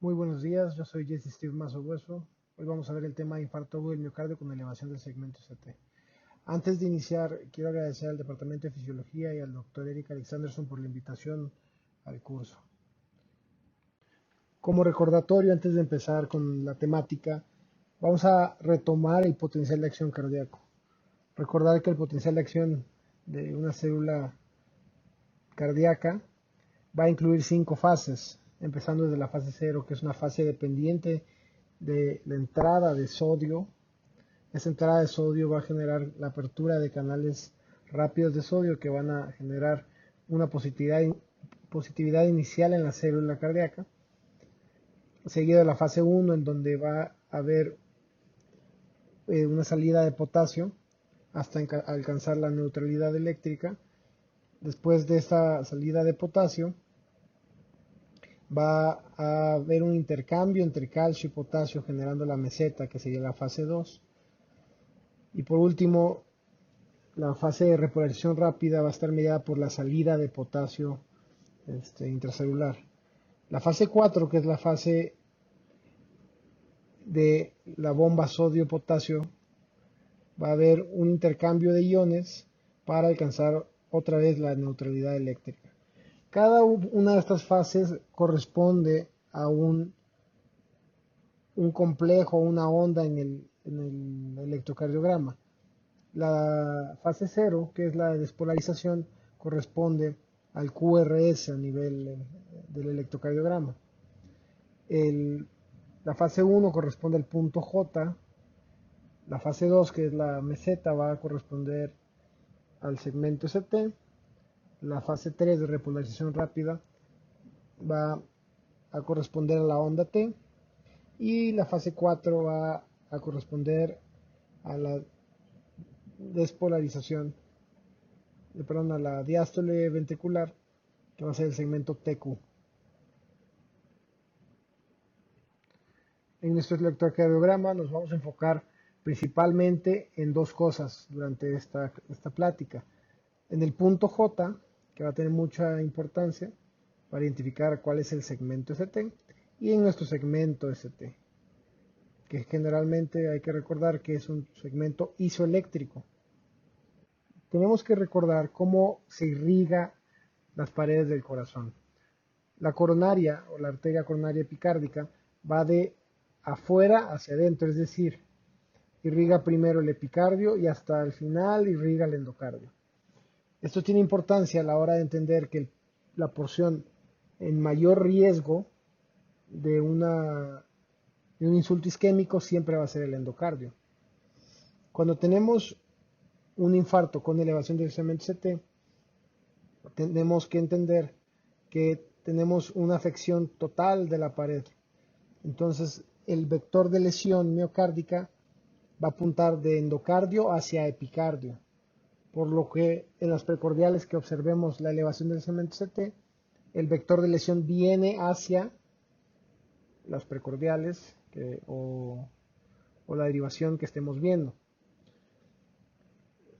Muy buenos días, yo soy Jesse Steve Mazo Hueso. Hoy vamos a ver el tema de infarto agudo del miocardio con elevación del segmento CT. Antes de iniciar, quiero agradecer al Departamento de Fisiología y al Dr. Eric Alexanderson por la invitación al curso. Como recordatorio, antes de empezar con la temática, vamos a retomar el potencial de acción cardíaco. Recordar que el potencial de acción de una célula cardíaca va a incluir 5 fases, empezando desde la fase 0, que es una fase dependiente de la entrada de sodio. Esa entrada de sodio va a generar la apertura de canales rápidos de sodio que van a generar una positividad inicial en la célula cardíaca, seguida de la fase 1, en donde va a haber una salida de potasio hasta alcanzar la neutralidad eléctrica. Después de esta salida de potasio va a haber un intercambio entre calcio y potasio generando la meseta, que sería la fase 2. Y por último, la fase de repolarización rápida va a estar mediada por la salida de potasio intracelular. La fase 4, que es la fase de la bomba sodio-potasio, va a haber un intercambio de iones para alcanzar otra vez la neutralidad eléctrica. Cada una de estas fases corresponde a un complejo, una onda en el electrocardiograma. La fase 0, que es la despolarización, corresponde al QRS a nivel del electrocardiograma. La fase 1 corresponde al punto J. La fase 2, que es la meseta, va a corresponder al segmento ST. La fase 3 de repolarización rápida va a corresponder a la onda T. Y la fase 4 va a corresponder a la despolarización, a la diástole ventricular, que va a ser el segmento TQ. En nuestro electrocardiograma nos vamos a enfocar principalmente en dos cosas durante esta plática. En el punto J, que va a tener mucha importancia para identificar cuál es el segmento ST, y en nuestro segmento ST, que generalmente hay que recordar que es un segmento isoeléctrico. Tenemos que recordar cómo se irriga las paredes del corazón. La coronaria o la arteria coronaria epicárdica va de afuera hacia adentro, es decir, irriga primero el epicardio y hasta el final irriga el endocardio. Esto tiene importancia a la hora de entender que la porción en mayor riesgo de un insulto isquémico siempre va a ser el endocardio. Cuando tenemos un infarto con elevación del segmento CT, tenemos que entender que tenemos una afección total de la pared. Entonces, el vector de lesión miocárdica va a apuntar de endocardio hacia epicardio, por lo que en las precordiales que observemos la elevación del segmento CT, el vector de lesión viene hacia las precordiales o la derivación que estemos viendo.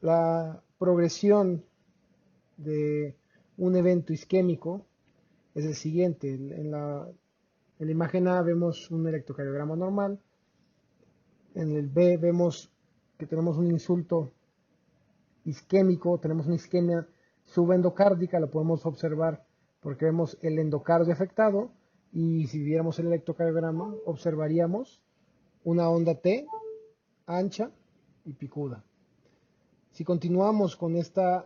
La progresión de un evento isquémico es el siguiente. En la imagen A vemos un electrocardiograma normal. En el B vemos que tenemos un insulto isquémico, tenemos una isquemia subendocárdica, lo podemos observar porque vemos el endocardio afectado, y si viéramos el electrocardiograma observaríamos una onda T ancha y picuda. Si continuamos con este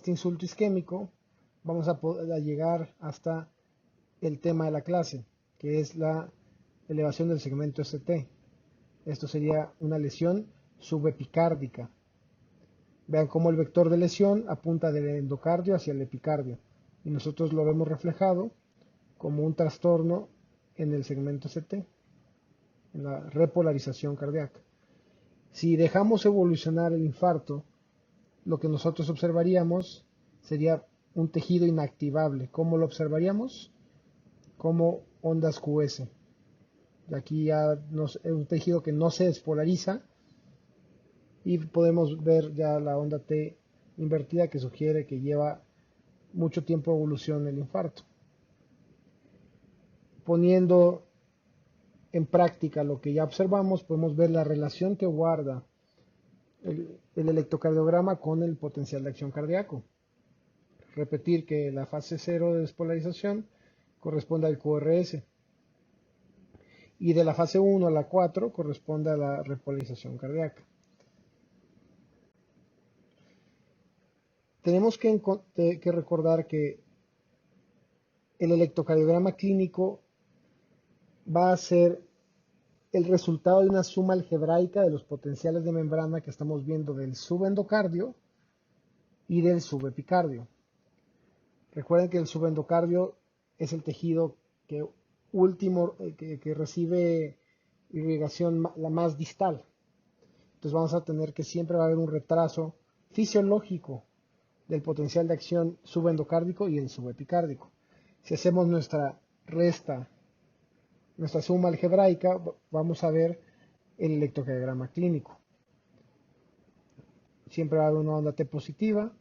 insulto isquémico, vamos a poder llegar hasta el tema de la clase, que es la elevación del segmento ST. Esto sería una lesión subepicárdica. Vean cómo el vector de lesión apunta del endocardio hacia el epicardio, y nosotros lo vemos reflejado como un trastorno en el segmento ST, en la repolarización cardíaca. Si dejamos evolucionar el infarto, lo que nosotros observaríamos sería un tejido inactivable. ¿Cómo lo observaríamos? Como ondas QS. Y aquí ya es un tejido que no se despolariza, y podemos ver ya la onda T invertida, que sugiere que lleva mucho tiempo de evolución el infarto. poniendo en práctica lo que ya observamos, podemos ver la relación que guarda el electrocardiograma con el potencial de acción cardíaco. Repetir que la fase 0 de despolarización corresponde al QRS y de la fase 1 a la 4 corresponde a la repolarización cardíaca. Tenemos que recordar que el electrocardiograma clínico va a ser el resultado de una suma algebraica de los potenciales de membrana que estamos viendo del subendocardio y del subepicardio. Recuerden que el subendocardio es el tejido que recibe irrigación la más distal. Entonces vamos a tener que siempre va a haber un retraso fisiológico del potencial de acción subendocárdico y el subepicárdico. Si hacemos nuestra suma algebraica, vamos a ver el electrocardiograma clínico. Siempre va a haber una onda T positiva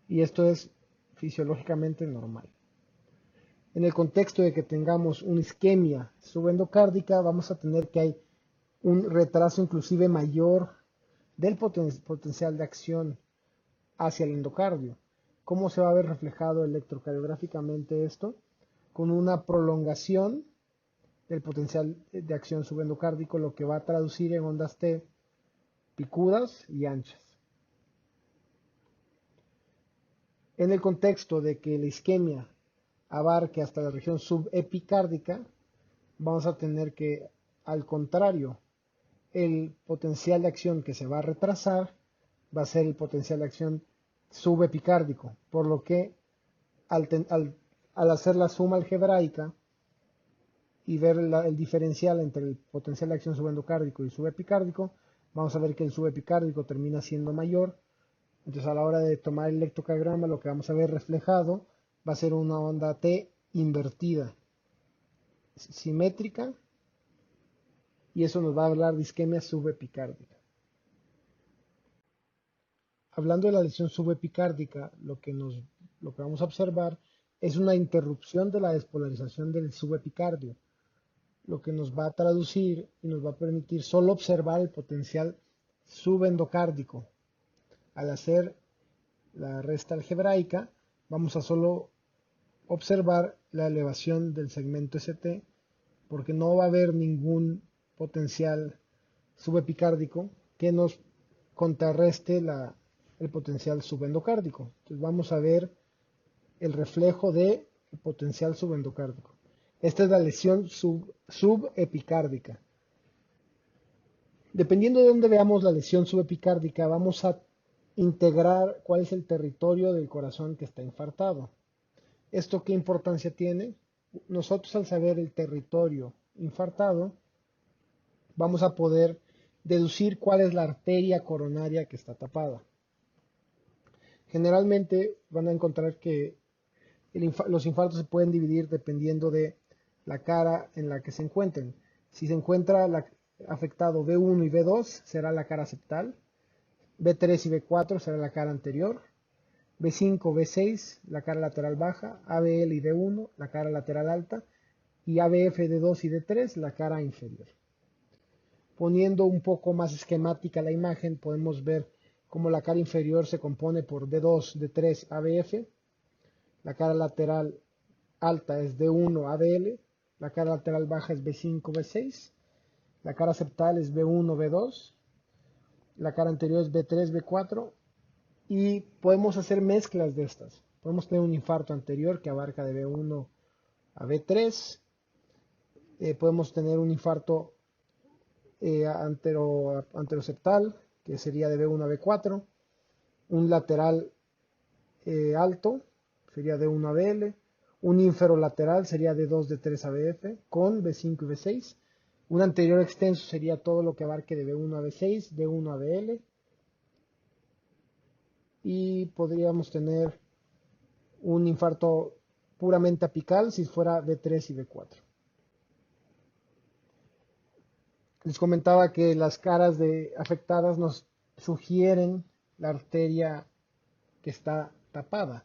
y esto es fisiológicamente normal. En el contexto de que tengamos una isquemia subendocárdica, vamos a tener que hay un retraso inclusive mayor del potencial de acción hacia el endocardio. ¿Cómo se va a ver reflejado electrocardiográficamente esto? Con una prolongación del potencial de acción subendocárdico, lo que va a traducir en ondas T picudas y anchas. En el contexto de que la isquemia abarque hasta la región subepicárdica, vamos a tener que, al contrario, el potencial de acción que se va a retrasar va a ser el potencial de acción subepicárdico, por lo que al hacer la suma algebraica y ver el diferencial entre el potencial de acción subendocárdico y subepicárdico, vamos a ver que el subepicárdico termina siendo mayor. Entonces a la hora de tomar el electrocardiograma, lo que vamos a ver reflejado va a ser una onda T invertida, simétrica, y eso nos va a hablar de isquemia subepicárdica. Hablando de la lesión subepicárdica, lo que vamos a observar es una interrupción de la despolarización del subepicardio, lo que nos va a traducir y nos va a permitir solo observar el potencial subendocárdico. Al hacer la resta algebraica, vamos a solo observar la elevación del segmento ST, porque no va a haber ningún potencial subepicárdico que nos contrarreste el potencial subendocárdico. Entonces vamos a ver el reflejo del potencial subendocárdico. Esta es la lesión subepicárdica. Dependiendo de dónde veamos la lesión subepicárdica, vamos a integrar cuál es el territorio del corazón que está infartado. ¿Esto qué importancia tiene? Nosotros, al saber el territorio infartado, vamos a poder deducir cuál es la arteria coronaria que está tapada. Generalmente van a encontrar que los infartos se pueden dividir dependiendo de la cara en la que se encuentren. Si se encuentra afectado B1 y B2, será la cara septal. B3 y B4 será la cara anterior. B5, B6, la cara lateral baja. ABL y D1, la cara lateral alta. Y ABF, D2 y D3, la cara inferior. Poniendo un poco más esquemática la imagen, podemos ver cómo la cara inferior se compone por D2, D3, ABF. La cara lateral alta es D1, ABL. La cara lateral baja es B5, B6. La cara septal es B1, B2. La cara anterior es B3, B4. Y podemos hacer mezclas de estas. Podemos tener un infarto anterior que abarca de B1 a B3. Podemos tener un infarto anteroseptal, que sería de B1 a B4. Un lateral alto sería de 1 a BL. Un inferolateral sería de 2, D3 a BF con B5 y B6. Un anterior extenso sería todo lo que abarque de B1 a B6, D1 a BL. Y podríamos tener un infarto puramente apical si fuera B3 y B4. Les comentaba que las caras afectadas nos sugieren la arteria que está tapada.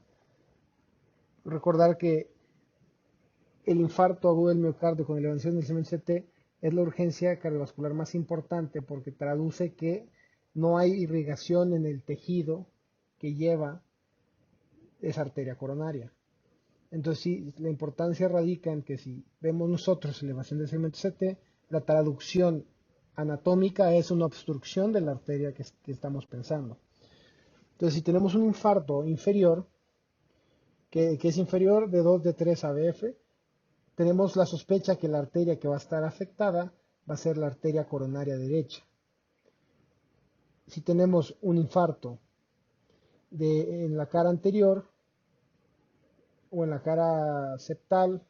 Recordar que el infarto agudo del miocardio con elevación del segmento CT es la urgencia cardiovascular más importante porque traduce que no hay irrigación en el tejido que lleva esa arteria coronaria. Entonces, sí, la importancia radica en que si vemos nosotros elevación del segmento CT, la traducción anatómica es una obstrucción de la arteria que estamos pensando. Entonces, si tenemos un infarto inferior, que es inferior de 2 de 3 ABF, tenemos la sospecha que la arteria que va a estar afectada va a ser la arteria coronaria derecha. Si tenemos un infarto en la cara anterior, o en la cara septal,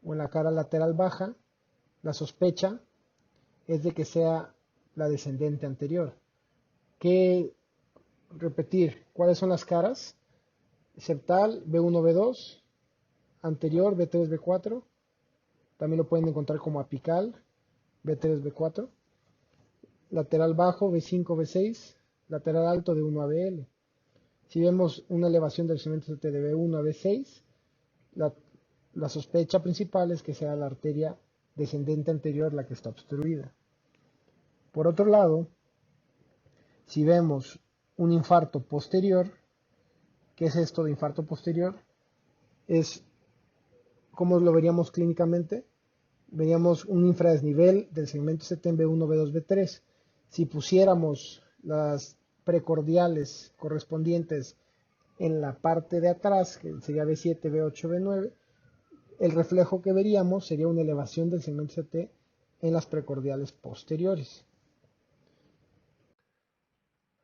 o en la cara lateral baja, la sospecha es de que sea la descendente anterior. ¿Qué repetir? ¿Cuáles son las caras? Septal, B1, B2, anterior, B3, B4, también lo pueden encontrar como apical, B3, B4, lateral bajo, B5, B6, lateral alto de 1 a BL. Si vemos una elevación del segmento CT de B1 a B6, la sospecha principal es que sea la arteria descendente anterior la que está obstruida. Por otro lado, si vemos un infarto posterior, ¿qué es esto de infarto posterior? Es como lo veríamos clínicamente, veríamos un infradesnivel del segmento CT en B1, B2, B3. Si pusiéramos las precordiales correspondientes en la parte de atrás, que sería B7, B8, B9, el reflejo que veríamos sería una elevación del segmento CT en las precordiales posteriores.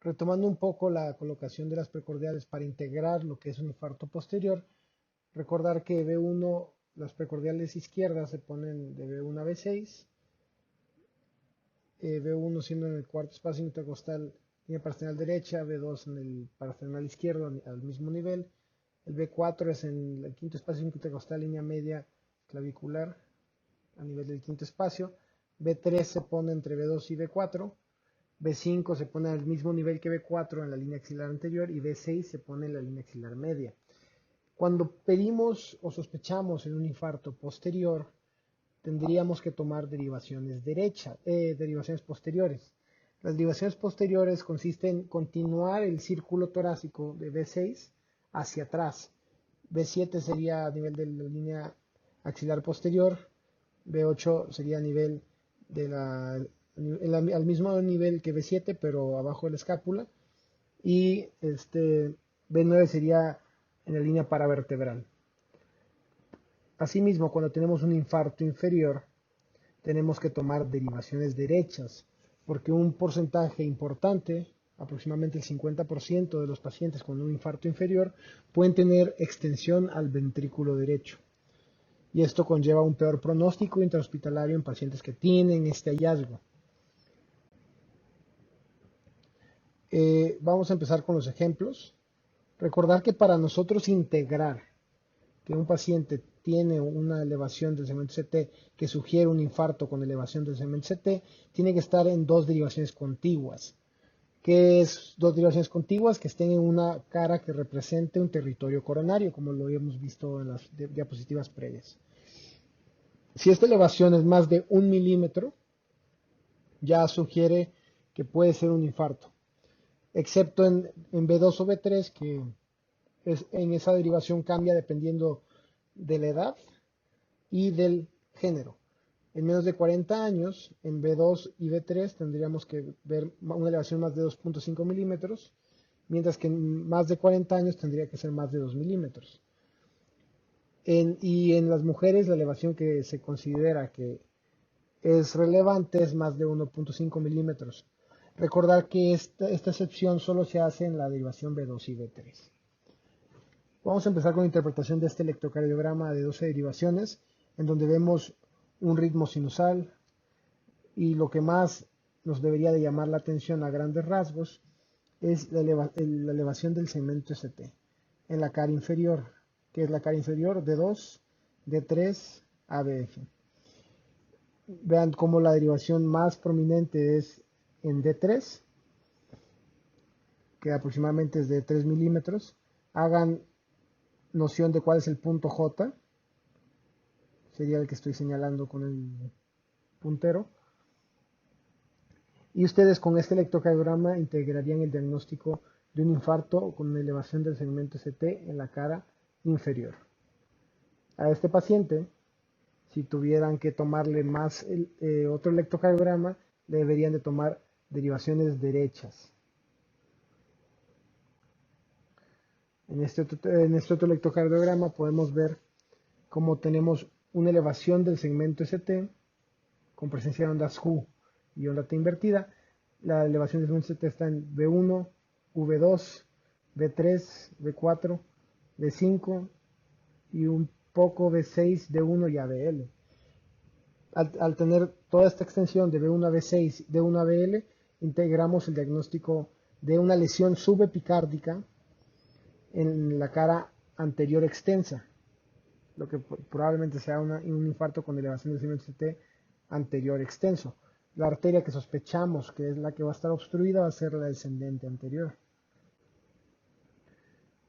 Retomando un poco la colocación de las precordiales para integrar lo que es un infarto posterior, recordar que B1, las precordiales izquierdas se ponen de B1 a B6, B1 siendo en el cuarto espacio intercostal, línea parasternal derecha, B2 en el parasternal izquierdo al mismo nivel, el B4 es en el quinto espacio intercostal, línea media clavicular a nivel del quinto espacio, B3 se pone entre B2 y B4, B5 se pone al mismo nivel que B4 en la línea axilar anterior y B6 se pone en la línea axilar media. Cuando pedimos o sospechamos en un infarto posterior, tendríamos que tomar derivaciones posteriores. Las derivaciones posteriores consisten en continuar el círculo torácico de B6 hacia atrás. B7 sería a nivel de la línea axilar posterior, B8 sería a nivel de al mismo nivel que B7, pero abajo de la escápula, y B9 sería en la línea paravertebral. Asimismo, cuando tenemos un infarto inferior, tenemos que tomar derivaciones derechas, porque un porcentaje importante, aproximadamente el 50% de los pacientes con un infarto inferior, pueden tener extensión al ventrículo derecho. Y esto conlleva un peor pronóstico intrahospitalario en pacientes que tienen este hallazgo. Vamos a empezar con los ejemplos. Recordar que para nosotros integrar que un paciente tiene una elevación del segmento CT que sugiere un infarto con elevación del segmento CT, tiene que estar en dos derivaciones contiguas. ¿Qué es dos derivaciones contiguas? Que estén en una cara que represente un territorio coronario, como lo habíamos visto en las diapositivas previas. Si esta elevación es más de 1 milímetro, ya sugiere que puede ser un infarto, excepto en B2 o B3, que en esa derivación cambia dependiendo de la edad y del género. En menos de 40 años, en B2 y B3 tendríamos que ver una elevación más de 2.5 milímetros, mientras que en más de 40 años tendría que ser más de 2 milímetros. Y en las mujeres la elevación que se considera que es relevante es más de 1.5 milímetros. Recordar que esta excepción solo se hace en la derivación B2 y B3. Vamos a empezar con la interpretación de este electrocardiograma de 12 derivaciones, en donde vemos un ritmo sinusal, y lo que más nos debería de llamar la atención a grandes rasgos es la elevación del segmento ST en la cara inferior, que es la cara inferior de 2, de 3, ABF. Vean cómo la derivación más prominente es en D3, que aproximadamente es de 3 milímetros. Hagan noción de cuál es el punto J. sería el que estoy señalando con el puntero. Y ustedes con este electrocardiograma integrarían el diagnóstico de un infarto con una elevación del segmento ST en la cara inferior. A este paciente, si tuvieran que tomarle más otro electrocardiograma, le deberían de tomar derivaciones derechas. En este otro electrocardiograma podemos ver cómo tenemos una elevación del segmento ST con presencia de ondas Q y onda T invertida. La elevación del segmento ST está en V1, V2, V3, V4, V5 y un poco V6, D1 y ABL. Al tener toda esta extensión de V1 a V6, D1 a VL, integramos el diagnóstico de una lesión subepicárdica en la cara anterior extensa, lo que probablemente sea un infarto con elevación del segmento ST anterior extenso. La arteria que sospechamos que es la que va a estar obstruida va a ser la descendente anterior.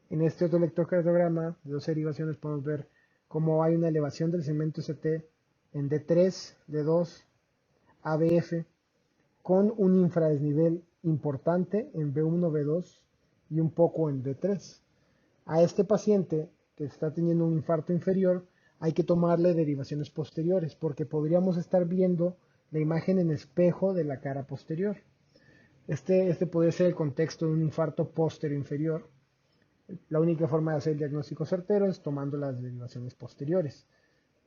En este otro electrocardiograma de dos derivaciones podemos ver cómo hay una elevación del segmento ST en D3, D2, ABF, con un infradesnivel importante en B1, B2 y un poco en D3. A este paciente que está teniendo un infarto inferior hay que tomarle derivaciones posteriores porque podríamos estar viendo la imagen en espejo de la cara posterior. Este podría ser el contexto de un infarto póstero inferior. La única forma de hacer el diagnóstico certero es tomando las derivaciones posteriores.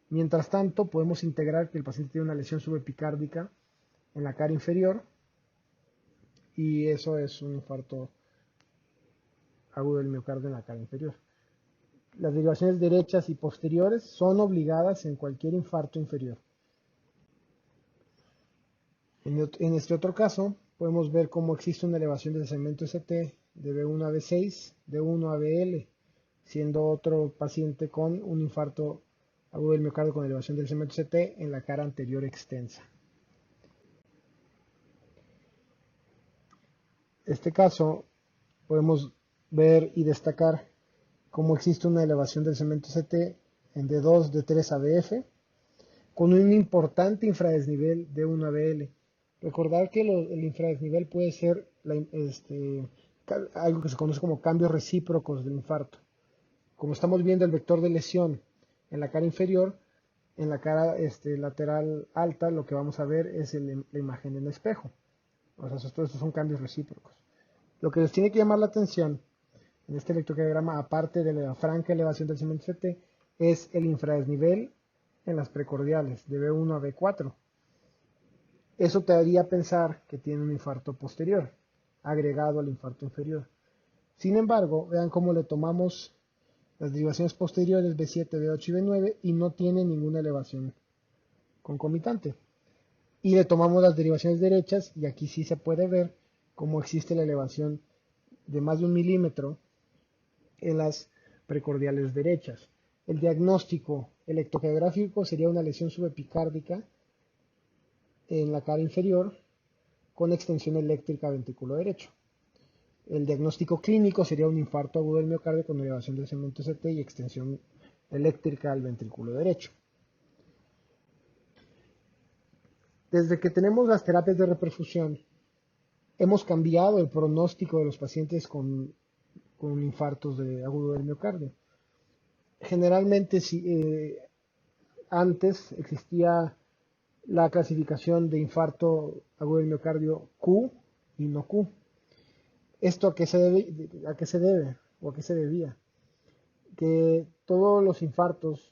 Mientras tanto, podemos integrar que el paciente tiene una lesión subepicárdica en la cara inferior y eso es un infarto agudo del miocardio en la cara inferior. Las derivaciones derechas y posteriores son obligadas en cualquier infarto inferior. En este otro caso, podemos ver cómo existe una elevación del segmento ST de B1 a B6, de 1 a BL, siendo otro paciente con un infarto agudo del miocardio con elevación del segmento ST en la cara anterior extensa. En este caso, podemos ver y destacar cómo existe una elevación del segmento ST en D2, D3 a BF, con un importante infradesnivel de 1 a BL. Recordar que el infradesnivel puede ser algo que se conoce como cambios recíprocos del infarto. Como estamos viendo el vector de lesión en la cara inferior, en la cara lateral alta lo que vamos a ver es la imagen en espejo. O sea, todos estos son cambios recíprocos. Lo que les tiene que llamar la atención en este electrocardiograma, aparte de la franca elevación del segmento ST, es el infradesnivel en las precordiales, de B1 a B4. Eso te haría pensar que tiene un infarto posterior, agregado al infarto inferior. Sin embargo, vean cómo le tomamos las derivaciones posteriores B7, B8 y B9 y no tiene ninguna elevación concomitante. Y le tomamos las derivaciones derechas y aquí sí se puede ver cómo existe la elevación de más de 1 milímetro en las precordiales derechas. El diagnóstico electrocardiográfico sería una lesión subepicárdica en la cara inferior con extensión eléctrica ventrículo derecho. El diagnóstico clínico sería un infarto agudo del miocardio con elevación del segmento ST y extensión eléctrica al ventrículo derecho. Desde que tenemos las terapias de reperfusión, hemos cambiado el pronóstico de los pacientes con infartos agudo del miocardio. Generalmente, antes existía la clasificación de infarto agudo del miocardio Q y no Q. ¿Esto a qué se debe o a qué se debía? Que todos los infartos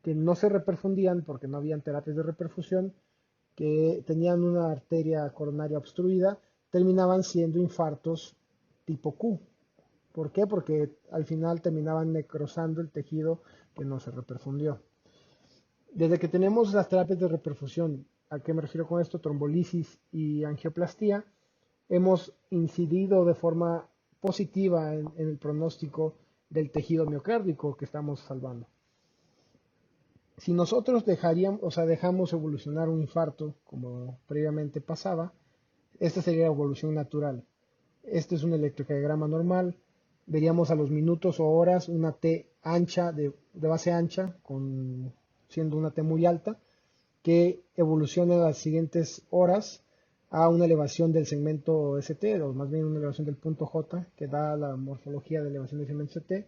que no se reperfundían porque no habían terapias de reperfusión, que tenían una arteria coronaria obstruida, terminaban siendo infartos tipo Q. ¿Por qué? Porque al final terminaban necrosando el tejido que no se reperfundió. Desde que tenemos las terapias de reperfusión, ¿a qué me refiero con esto? Trombolisis y angioplastía, hemos incidido de forma positiva en el pronóstico del tejido miocárdico que estamos salvando. Si nosotros dejamos evolucionar un infarto, como previamente pasaba, esta sería la evolución natural. Este es un electrocardiograma normal. Veríamos a los minutos o horas una T ancha, de base ancha, con siendo una T muy alta, que evoluciona en las siguientes horas a una elevación del segmento ST, o más bien una elevación del punto J, que da la morfología de elevación del segmento ST.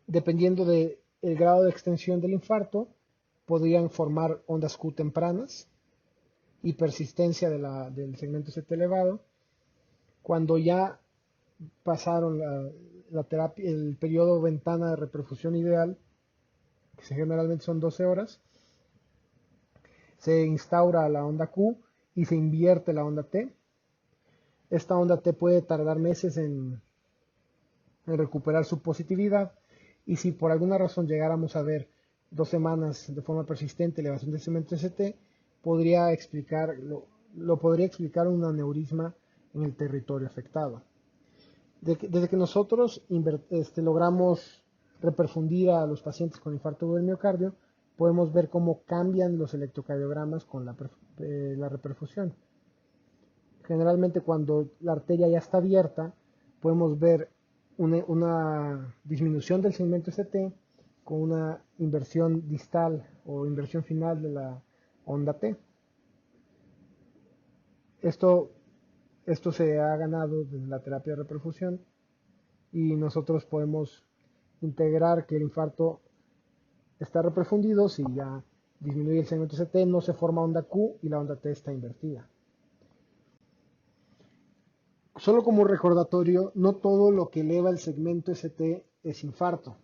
Dependiendo del grado de extensión del infarto, podrían formar ondas Q tempranas y persistencia del segmento ST elevado. Cuando ya pasaron la terapia, el periodo ventana de reperfusión ideal, que generalmente son 12 horas, se instaura la onda Q y se invierte la onda T. Esta onda T puede tardar meses en recuperar su positividad, y si por alguna razón llegáramos a ver 2 semanas de forma persistente elevación del segmento ST, podría podría explicar un aneurisma en el territorio afectado. Desde que nosotros logramos reperfundir a los pacientes con infarto del miocardio, podemos ver cómo cambian los electrocardiogramas con la reperfusión. Generalmente cuando la arteria ya está abierta, podemos ver una disminución del segmento ST con una inversión distal o inversión final de la onda T. Esto se ha ganado desde la terapia de reperfusión, y nosotros podemos integrar que el infarto está reperfundido si ya disminuye el segmento ST, no se forma onda Q y la onda T está invertida. Solo como recordatorio, no todo lo que eleva el segmento ST es infarto.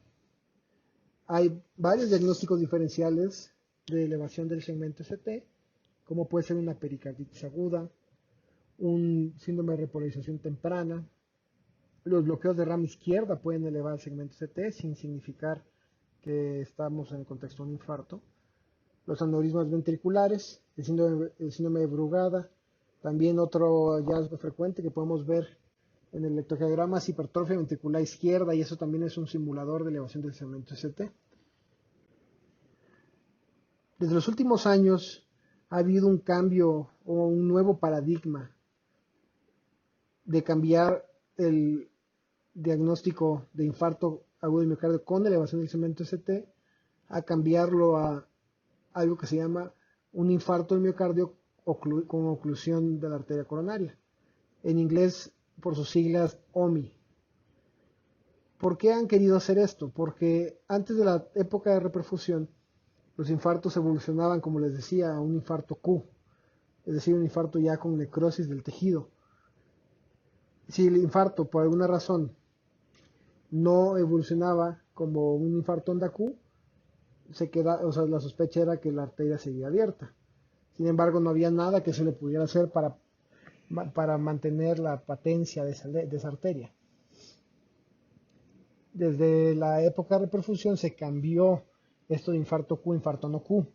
Hay varios diagnósticos diferenciales de elevación del segmento ST, como puede ser una pericarditis aguda, un síndrome de repolarización temprana. Los bloqueos de rama izquierda pueden elevar el segmento ST sin significar que estamos en el contexto de un infarto. Los aneurismas ventriculares, el síndrome de Brugada, también otro hallazgo frecuente que podemos ver en el electrocardiograma es hipertrofia ventricular izquierda, y eso también es un simulador de elevación del segmento ST. Desde los últimos años ha habido un cambio o un nuevo paradigma de cambiar el diagnóstico de infarto agudo de miocardio con elevación del segmento ST a cambiarlo a algo que se llama un infarto del miocardio con oclusión de la arteria coronaria. En inglés, por sus siglas, OMI. ¿Por qué han querido hacer esto? Porque antes de la época de reperfusión, los infartos evolucionaban, como les decía, a un infarto Q, es decir, un infarto ya con necrosis del tejido. Si el infarto, por alguna razón, no evolucionaba como un infarto onda Q, la sospecha era que la arteria seguía abierta. Sin embargo, no había nada que se le pudiera hacer para mantener la patencia de esa arteria. Desde la época de reperfusión se cambió esto de infarto Q, infarto no Q,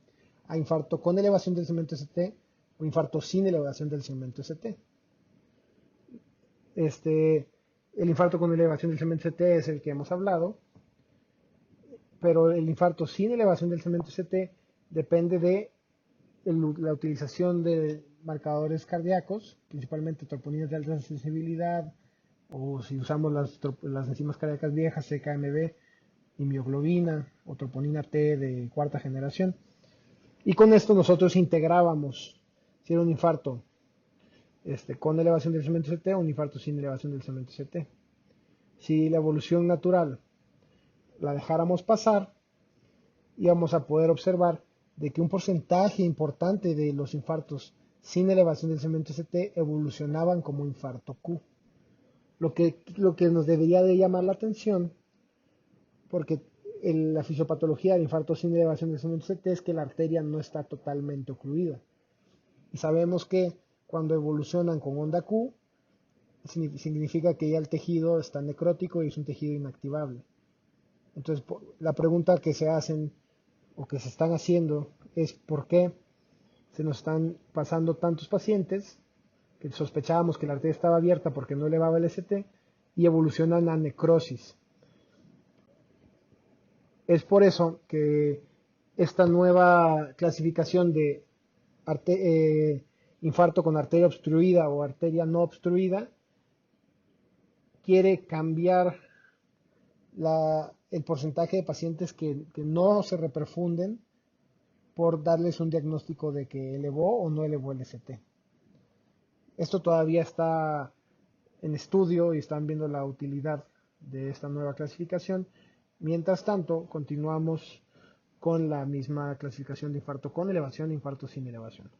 a infarto con elevación del segmento ST o infarto sin elevación del segmento ST. El infarto con elevación del segmento ST es el que hemos hablado, pero el infarto sin elevación del segmento ST depende de la utilización de marcadores cardíacos, principalmente troponinas de alta sensibilidad, o si usamos las enzimas cardíacas viejas, CKMB y mioglobina o troponina T de cuarta generación. Y con esto nosotros integrábamos si era un infarto con elevación del segmento ST o un infarto sin elevación del segmento ST. Si la evolución natural la dejáramos pasar, íbamos a poder observar de que un porcentaje importante de los infartos sin elevación del segmento ST evolucionaban como infarto Q. Lo que nos debería de llamar la atención, porque la fisiopatología del infarto sin elevación del segmento ST es que la arteria no está totalmente ocluida. Y sabemos que cuando evolucionan con onda Q, significa que ya el tejido está necrótico y es un tejido inactivable. Entonces, la pregunta que se hacen o que se están haciendo es por qué se nos están pasando tantos pacientes que sospechábamos que la arteria estaba abierta porque no elevaba el ST y evolucionan a necrosis. Es por eso que esta nueva clasificación de infarto con arteria obstruida o arteria no obstruida quiere cambiar el porcentaje de pacientes que no se reperfunden por darles un diagnóstico de que elevó o no elevó el ST. Esto todavía está en estudio y están viendo la utilidad de esta nueva clasificación. Mientras tanto, continuamos con la misma clasificación de infarto con elevación e infarto sin elevación.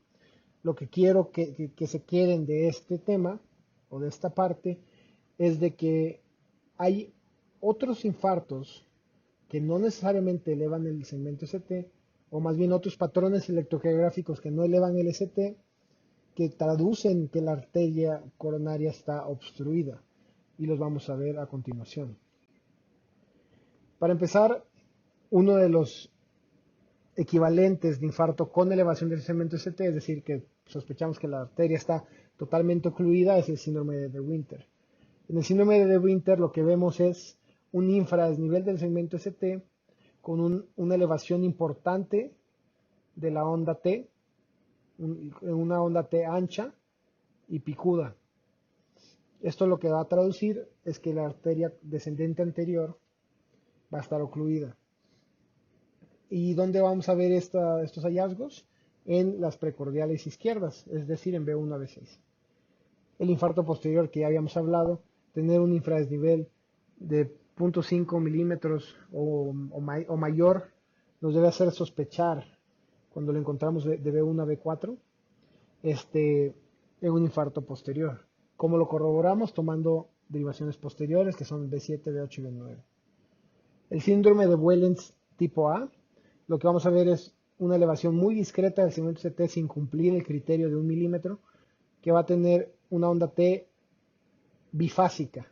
Lo que quiero que se queden de este tema o de esta parte es de que hay otros infartos que no necesariamente elevan el segmento ST, o más bien otros patrones electrocardiográficos que no elevan el ST, que traducen que la arteria coronaria está obstruida, y los vamos a ver a continuación. Para empezar, uno de los equivalentes de infarto con elevación del segmento ST, es decir, que sospechamos que la arteria está totalmente ocluida, es el síndrome de De Winter. En el síndrome de De Winter lo que vemos es un infradesnivel del segmento ST con una elevación importante de la onda T, una onda T ancha y picuda. Esto lo que va a traducir es que la arteria descendente anterior va a estar ocluida. ¿Y dónde vamos a ver estos hallazgos? En las precordiales izquierdas, es decir, en B1 a B6. El infarto posterior que ya habíamos hablado, tener un infradesnivel de 0.5 milímetros o mayor, nos debe hacer sospechar, cuando lo encontramos de B1 a B4, en un infarto posterior. ¿Cómo lo corroboramos? Tomando derivaciones posteriores, que son B7, B8 y B9. El síndrome de Wellens tipo A, lo que vamos a ver es una elevación muy discreta del segmento CT sin cumplir el criterio de 1 milímetro, que va a tener una onda T bifásica,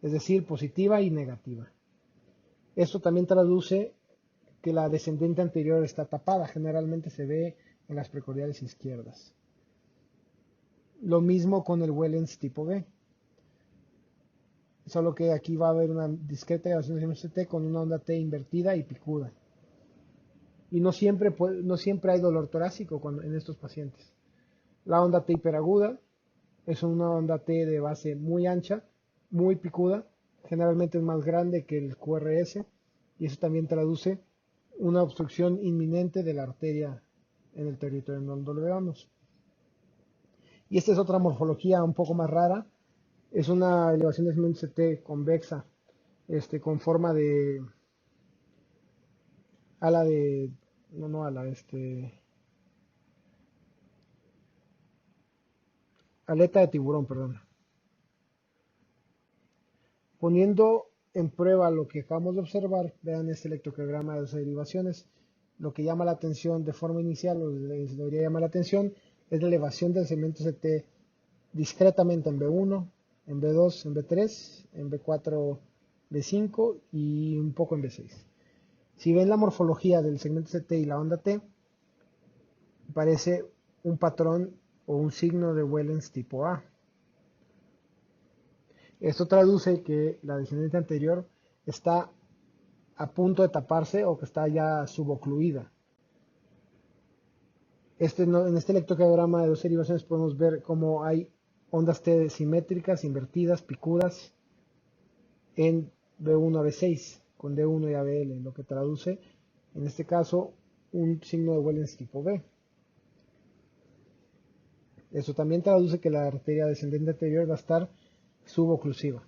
es decir, positiva y negativa. Esto también traduce que la descendente anterior está tapada, generalmente se ve en las precordiales izquierdas. Lo mismo con el Wellens tipo B, solo que aquí va a haber una discreta elevación del CT con una onda T invertida y picuda. Y no siempre hay dolor torácico en estos pacientes. La onda T hiperaguda es una onda T de base muy ancha, muy picuda, generalmente es más grande que el QRS, y eso también traduce una obstrucción inminente de la arteria en el territorio donde lo veamos. Y esta es otra morfología un poco más rara, es una elevación de segmento CT convexa, con forma de ala de, no ala, aleta de tiburón, perdón. Poniendo en prueba lo que acabamos de observar, vean este electrocardiograma de 2 derivaciones, lo que llama la atención de forma inicial, o les debería llamar la atención, es la elevación del segmento CT discretamente en B1, en B2, en B3, en B4, B5 y un poco en B6. Si ven la morfología del segmento CT y la onda T, parece un patrón o un signo de Wellens tipo A. Esto traduce que la descendente anterior está a punto de taparse o que está ya subocluida. En este electrocardiograma de 2 derivaciones podemos ver cómo hay ondas T simétricas, invertidas, picudas en B1 a B6, con D1 y ABL, lo que traduce, en este caso, un signo de Wellens tipo B. Eso también traduce que la arteria descendente anterior va a estar suboclusiva.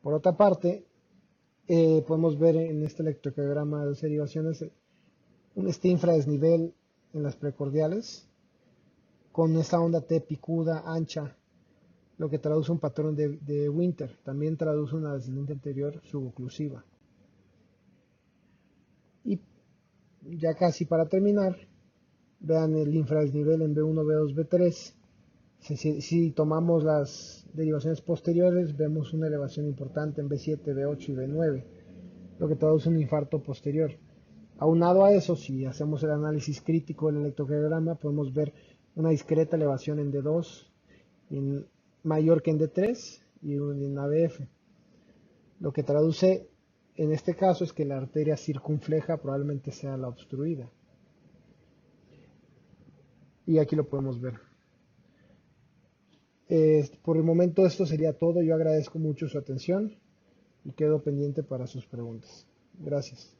Por otra parte, podemos ver en este electrocardiograma de 2 derivaciones este infradesnivel en las precordiales con esta onda T picuda ancha, lo que traduce un patrón de Winter. También traduce una descendente anterior suboclusiva. Y ya casi para terminar, vean el infradesnivel en B1, B2, B3. Si tomamos las derivaciones posteriores, vemos una elevación importante en B7, B8 y B9, lo que traduce un infarto posterior. Aunado a eso, si hacemos el análisis crítico del electrocardiograma, podemos ver una discreta elevación en D2, mayor que en D3 y en ABF. Lo que traduce en este caso es que la arteria circunfleja probablemente sea la obstruida. Y aquí lo podemos ver. Por el momento esto sería todo. Yo agradezco mucho su atención. y quedo pendiente para sus preguntas. Gracias.